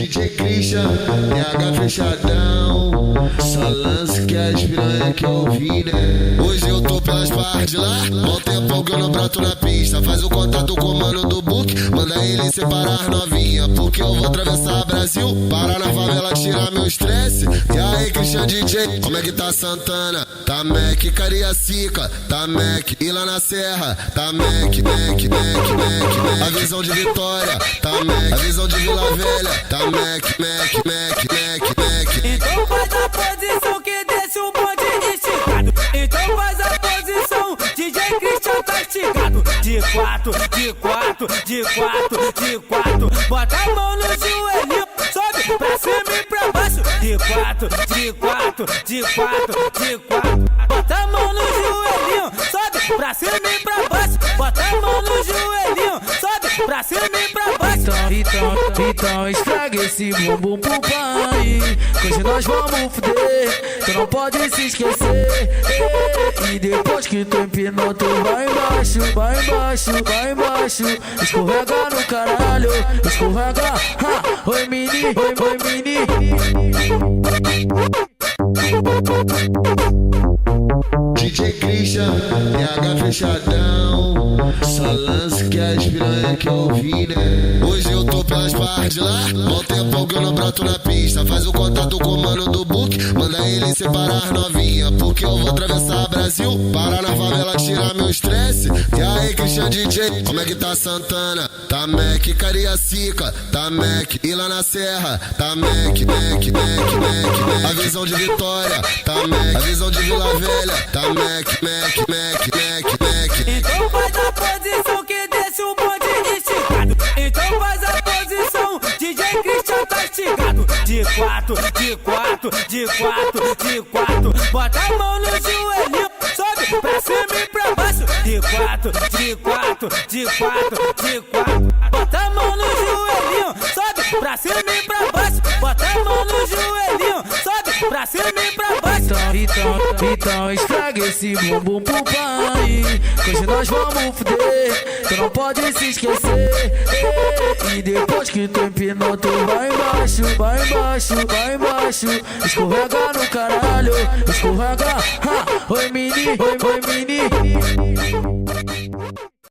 DJ Christian, TH fechadão. Só lance que as piranha que eu vi, né? Hoje eu tô pelas partes de lá. Bom tempo que eu não broto na pista. Faz o contato com o mano do book. Manda ele separar novinha, porque eu vou atravessar Brasil. Parar na favela, tirar meu estresse. E aí, Christian DJ, como é que tá Santana? Tá Mac, Cariacica, tá Mac. E lá na Serra, tá Mac. A visão de Vitória, tá Mac. A visão de Vila Velha, tá Mac. Então faz a posição que desce o bonde esticado. Então faz a posição, DJ Christian tá esticado. De quatro. Bota a mão no joelhinho, sobe pra cima e pra baixo. De quatro. Bota a mão no joelhinho, sobe pra cima e pra baixo. Bota a mão no joelhinho, sobe pra cima e pra baixo. Então estraga esse bumbum pro pai, que hoje nós vamos fuder. Tu não pode se esquecer. E depois que tu empinou, tu vai embaixo. Escorrega no caralho, escorrega. Oi mini. DJ Christian, TH fechadão. Só lance que as piranha que eu vi, né? Hoje eu tô pelas partes de lá. Bom tempo que eu não broto na pista. Faz o contato com o mano do book. Manda ele separar novinha, porque eu vou atravessar Brasil. Parar na favela, tirar meu estresse. E aí, Christian DJ, como é que tá Santana? Tá Mac, Cariacica, tá Mac. E lá na Serra, tá Mac. A visão de Vitória, tá Mac. A visão de Vila Velha, tá Mac. Então faz a posição que desce o bonde esticado. Então faz a posição, DJ Christian tá esticado. De quatro. Bota a mão no joelhinho, sobe pra cima e pra baixo. De quatro. Bota a mão no joelhinho, sobe pra cima e pra baixo. Bota a mão no joelhinho, sobe pra cima e pra baixo. Então estraga esse bumbum pro pai, que hoje nós vamos fuder. Tu não pode se esquecer. E depois que tu empinou, tu vai embaixo. Escorrega no caralho, escorrega. Oi mini.